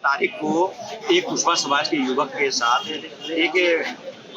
तारीख को एक कुशवा समाज के युवक के साथ एक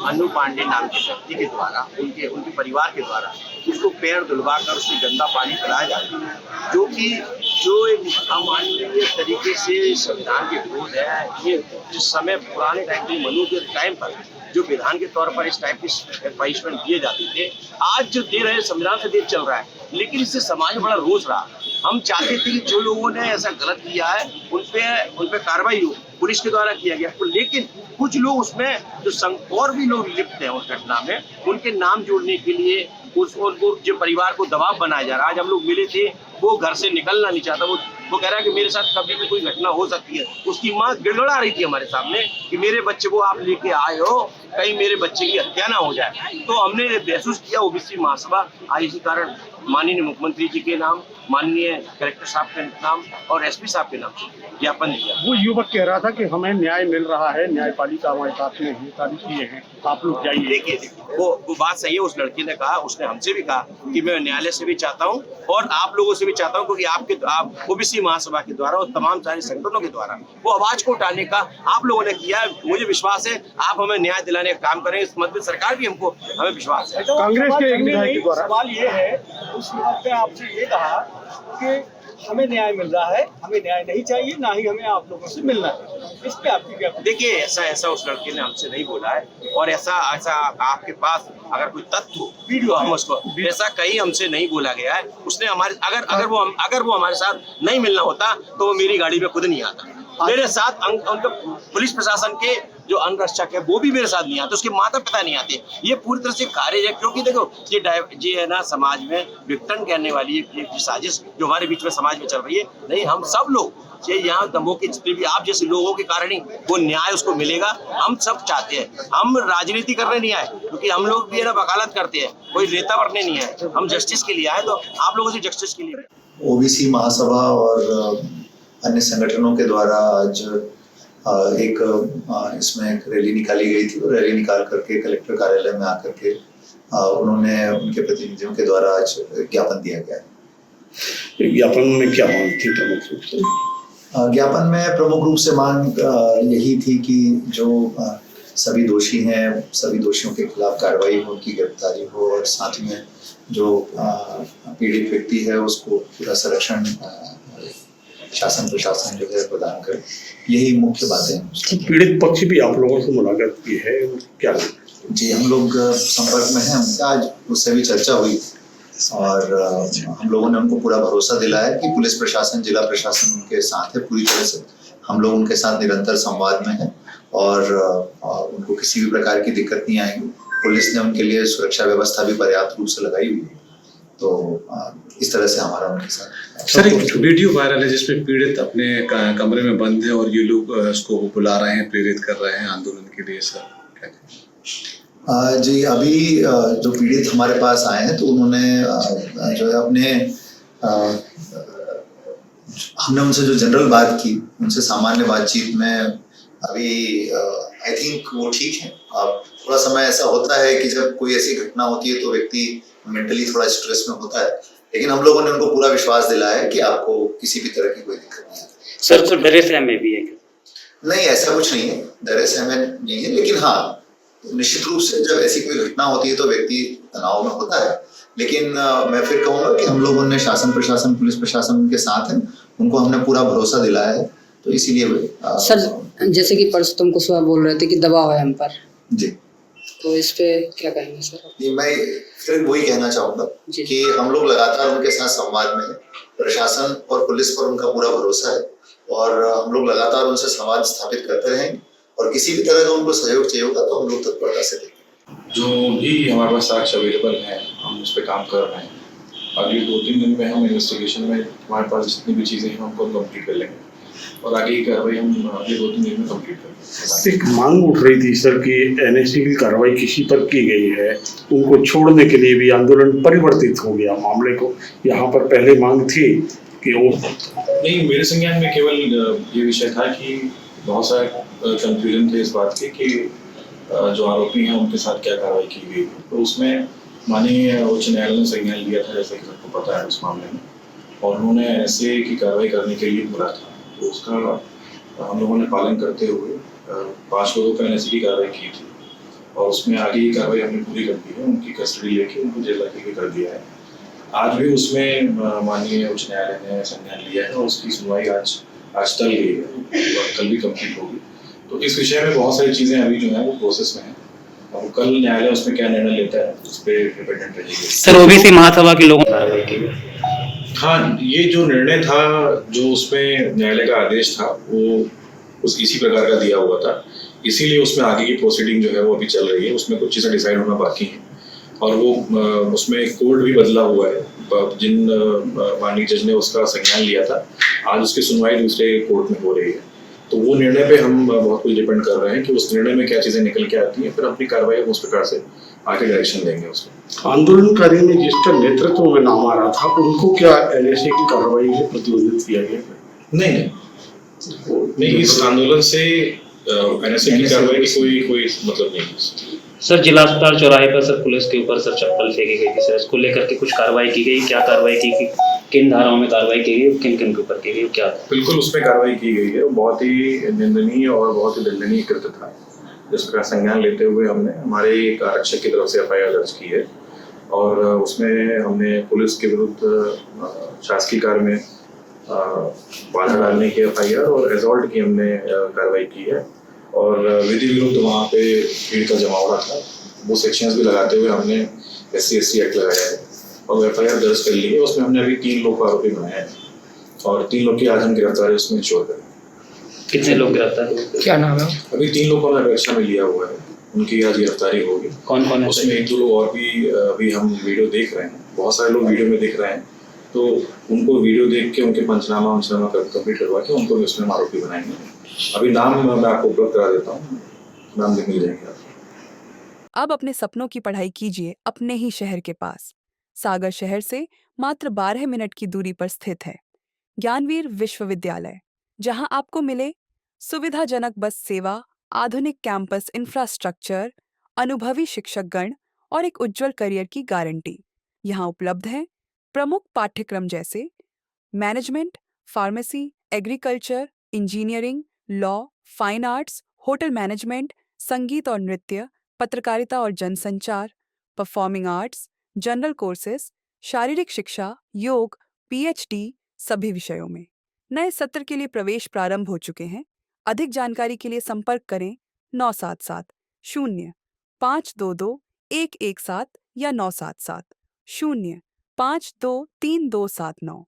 अनु पांडे नाम के व्यक्ति के द्वारा उनके परिवार के द्वारा उसको पैर धुलवा कर उसमें गंदा पानी पिलाया जाता है, जो एक अमानवीय तरीके से संविधान के विरोध है। ये जिस समय पुराने टाइम के मनु के टाइम पर जो विधान के तौर पर इस टाइप की पनिशमेंट दिए जाते थे, आज जो दे रहे संविधान से देश चल रहा है, लेकिन इससे समाज में बड़ा रोष रहा। हम चाहते थे कि जो लोगों ने ऐसा गलत किया है उन पे कार्रवाई हो, पुलिस के द्वारा किया गया, लेकिन कुछ लोग उसमें जो और भी लोग लिप्त हैं उस घटना में, उनके नाम जोड़ने के लिए उनको जो परिवार को दबाव बनाया जा रहा है। आज हम लोग मिले थे, वो घर से निकलना नहीं चाहता, वो कह रहा है कि मेरे साथ कभी भी कोई घटना हो सकती है। उसकी माँ गिड़गिड़ा रही थी हमारे सामने कि मेरे बच्चे को आप लेके आए हो, कहीं मेरे बच्चे की हत्या ना हो जाए। तो हमने महसूस किया ओबीसी महासभा आज इसी कारण माननीय मुख्यमंत्री जी के नाम, माननीय कलेक्टर साहब के नाम और एसपी साहब के नाम से ज्ञापन दिया। वो युवक कह रहा था कि हमें न्याय मिल रहा है, न्यायपालिका हमारे साथ में है, सारी चीजें हैं, आप लोग जाइए। देखिए वो बात सही है, उस लड़की ने कहा, उसने हमसे भी कहा कि मैं न्यायालय से भी चाहता हूँ और आप लोगों से भी चाहता हूँ, क्योंकि आप ओबीसी महासभा के द्वारा और तमाम सारे संगठनों के द्वारा वो आवाज को उठाने का आप लोगों ने किया है। मुझे विश्वास है आप हमें न्याय दिलाने का काम करें, इस मध्य सरकार भी हमें विश्वास है। कांग्रेस के एक विधायक के द्वारा सवाल ये है, उस युवक ने आपसे ये कहा कि हमें न्याय मिल रहा है, हमें न्याय नहीं चाहिए, ना ही हमें आप लोगों से मिलना है। इस पे आपकी क्या? देखिए ऐसा उस लड़के ने हमसे नहीं बोला है, और ऐसा आपके पास अगर कोई तथ्य हो, वीडियो हम उसको, ऐसा कहीं हमसे नहीं बोला गया है। उसने हमारे अगर वो हमारे साथ नहीं मिलना होता तो वो मेरी गाड़ी में खुद नहीं आता। मेरे साथ उनके पुलिस प्रशासन के जो अंगरक्षक है वो भी मेरे साथ नहीं आते, उसके माता पिता नहीं आते। ये पूरी तरह से खारिज है, क्योंकि देखो ये है ना, समाज में विघटन करने वाली ये साजिश जो हमारे बीच में समाज में चल रही है। नहीं, हम सब लोग ये यहाँ दमों के जितने भी आप जैसे लोगों के कारण ही वो न्याय उसको मिलेगा। हम सब चाहते हैं, हम राजनीति करने नहीं आए, क्योंकि हम लोग भी है ना वकालत करते हैं, कोई नेता बनने नहीं आए, हम जस्टिस के लिए आए। तो आप लोगों से जस्टिस के लिए ओबीसी महासभा और अन्य संगठनों के द्वारा आज एक इसमें एक रैली निकाली गई थी, और रैली निकाल करके कलेक्टर कार्यालय में आकर के उन्होंने उनके प्रतिनिधियों के द्वारा आज ज्ञापन दिया गया है। ज्ञापन में क्या मांग थी प्रमुख रूप से? ज्ञापन में प्रमुख रूप से मांग यही थी कि जो सभी दोषी हैं, सभी दोषियों के खिलाफ कार्रवाई हो, उनकी गिरफ्तारी हो, और साथ में जो पीड़ित व्यक्ति है उसको पूरा संरक्षण शासन प्रशासन जो है प्रदान करे। यही मुख्य बातें हैं। पीड़ित पक्ष भी आप लोगों से मुलाकात की है, क्या? जी, हम लोग संपर्क में हैं, आज उससे भी चर्चा हुई, और हम लोगों ने उनको पूरा भरोसा दिलाया कि पुलिस प्रशासन, जिला प्रशासन उनके साथ है पूरी तरह से। हम लोग उनके साथ निरंतर संवाद में हैं, और उनको किसी भी प्रकार की दिक्कत नहीं आएगी। पुलिस ने उनके लिए सुरक्षा व्यवस्था भी पर्याप्त रूप से लगाई हुई है। तो इस तरह से हमारा उनके साथ। सर, एक वीडियो वायरल है जिसमें पीड़ित अपने कमरे में बंद है और ये लोग उसको बुला रहे हैं, प्रेरित कर रहे हैं आंदोलन के लिए। सर क्या? जी, अभी जो पीड़ित हमारे पास आए हैं तो उन्होंने जो है हमने उनसे जो जनरल बात की, उनसे सामान्य बातचीत में अभी आई थिंक वो ठीक है। अब थोड़ा समय ऐसा होता है कि जब कोई ऐसी घटना होती है तो व्यक्ति मेंटली थोड़ा स्ट्रेस में होता है, लेकिन हम लोगों ने उनको पूरा विश्वास दिलाया है कि आपको किसी भी तरह की कोई दिक्कत नहीं है। सर, तो डरे सहमे भी है? नहीं, ऐसा कुछ नहीं है, डरे सहमे नहीं है, लेकिन हाँ, निश्चित रूप से जब ऐसी कोई घटना होती है तो व्यक्ति तनाव में होता है। लेकिन मैं फिर कहूँगा कि हम लोगों ने शासन प्रशासन, पुलिस प्रशासन उनके साथ है, उनको हमने पूरा भरोसा दिलाया है, तो इसीलिए सर, जैसे कि परसोत्तम कुशवाहा बोल रहे थे कि दबाव है हम पर जी, तो इस पे क्या कहेंगे सर? मैं फिर वही कहना चाहूंगा कि हम लोग लगातार उनके साथ संवाद में हैं, प्रशासन और पुलिस पर उनका पूरा भरोसा है, और हम लोग लगातार उनसे संवाद स्थापित करते रहेंगे, और किसी भी तरह का उनको सहयोग चाहिए होगा तो हम लोग तत्परता से देंगे। जो भी हमारे पास साक्ष्य अवेलेबल है, हम उस पर काम कर रहे हैं। अगले 2-3 दिन में हम इन्वेस्टिगेशन में हमारे पास जितनी भी चीज़ें हैं उनको कंप्लीट कर लेंगे, और आगे की कार्रवाई हम अगले 2-3 दिन में कंप्लीट करेंगे। एक मांग उठ रही थी सर कि एनएससी की कार्रवाई किसी पर की गई है, उनको छोड़ने के लिए भी आंदोलन परिवर्तित हो गया मामले को। यहाँ पर पहले मांग थी कि वो नहीं, मेरे संज्ञान में केवल ये विषय था कि बहुत सारे कंफ्यूजन थे इस बात के कि जो आरोपी हैं उनके साथ क्या कार्रवाई की गई। तो उसमें माननीय उच्च न्यायालय ने संज्ञान लिया था, जैसे कि सबको पता है उस मामले में, और उन्होंने एनएसए की कार्रवाई करने के लिए बोला था। तो उसका हम लोगों ने पालन करते हुए 5 लोगों पर एनएसए की कार्रवाई की थी और उसमें आगे की कार्रवाई हमने पूरी कर दी है। उनकी कस्टडी लेके उनको जेल दाखिल भी कर दिया है। आज भी उसमें माननीय उच्च न्यायालय ने संज्ञान लिया है और उसकी सुनवाई आज टल गई है और कल भी कंप्लीट होगी। तो इस विषय में बहुत सारी चीज़ें अभी जो है वो प्रोसेस में है और कल न्यायालय उसमें क्या निर्णय लेता है उस पर डिपेंडेंट रहेगी। सर ओबीसी महासभा के लोगों कार्रवाई की हाँ, ये जो निर्णय था, जो उसमें न्यायालय का आदेश था, वो इसी प्रकार का दिया हुआ था। इसीलिए उसमें आगे की प्रोसीडिंग जो है वो अभी चल रही है। उसमें कुछ चीज़ें डिसाइड होना बाकी हैं और वो उसमें कोर्ट भी बदला हुआ है। जिन माननीय जज ने उसका संज्ञान लिया था, आज उसकी सुनवाई दूसरे कोर्ट में हो रही है। तो वो निर्णय पे हम बहुत कुछ डिपेंड कर रहे हैं कि उस निर्णय में क्या चीज़ें निकल के आती हैं, फिर अपनी कार्रवाई उस प्रकार से आगे डायरेक्शन देंगे उसको। आंदोलनकारी में जिसका नेतृत्व में नाम आ रहा था उनको क्या एनएसए की कार्रवाई से प्रतिबंधित किया गया? नहीं, इस आंदोलन से एनएसए की कार्रवाई की कोई मतलब नहीं है। सर जिला अस्पताल चौराहे पर सर पुलिस के ऊपर सर चप्पल फेंकी गई थी सर, इसको लेकर के कुछ कार्रवाई की गई? क्या कार्रवाई की गई, किन धाराओं में कार्रवाई की गई, किन किन के ऊपर की गई, क्या? बिल्कुल उसमें कार्रवाई की गई है। बहुत ही निंदनीय और बहुत ही दंडनीय कृत्य था, जिसका संज्ञान लेते हुए हमने हमारे एक आरक्षक की तरफ से एफआईआर दर्ज की है और उसमें हमने पुलिस के विरुद्ध शासकीय कार्य में बाधा डालने की एफआईआर और एजॉल्ट की हमने कार्रवाई की है और विधि विरुद्ध वहाँ पे भीड़ का जमाव रहा था। वो सेक्शंस भी लगाते हुए हमने SC/ST एक्ट लगाया है और एफआईआर दर्ज कर ली है। उसमें हमने अभी 3 लोग को आरोपी बनाए हैं और 3 लोग की आज हम गिरफ्तारी उसमें इंश्योर करें। कितने लोग गिरफ्तार हुए? क्या नाम है? अभी 3 लोग को हमने परीक्षा में लिया हुआ है, उनकी आज गिरफ्तारी होगी। कौन कौन है? उसमें 1-2 लोग और भी अभी हम वीडियो देख रहे हैं। बहुत सारे लोग वीडियो में दिख रहे हैं, तो उनको वीडियो देख के उनके पंचनामा कंप्लीट करवा के उनको भी उसमें आरोपी बनाएंगे। अभी नाम मैं आपको उपलब्ध करा देता हूँ, नाम भी मिल जाएंगे आपको। अब अपने सपनों की पढ़ाई कीजिए अपने ही शहर के पास। सागर शहर से मात्र 12 मिनट की दूरी पर स्थित है ज्ञानवीर विश्वविद्यालय, जहां आपको मिले सुविधाजनक बस सेवा, आधुनिक कैंपस इंफ्रास्ट्रक्चर, अनुभवी शिक्षकगण और एक उज्जवल करियर की गारंटी। यहाँ उपलब्ध है प्रमुख पाठ्यक्रम जैसे management, pharmacy, agriculture, engineering, law, fine arts, hotel management, संगीत और नृत्य, पत्रकारिता और जनसंचार, परफॉर्मिंग आर्ट्स, जनरल कोर्सेज, शारीरिक शिक्षा, योग, PhD सभी विषयों में। नए सत्र के लिए प्रवेश प्रारंभ हो चुके हैं। अधिक जानकारी के लिए संपर्क करें 977 0 522 117 या 977 0 523 279।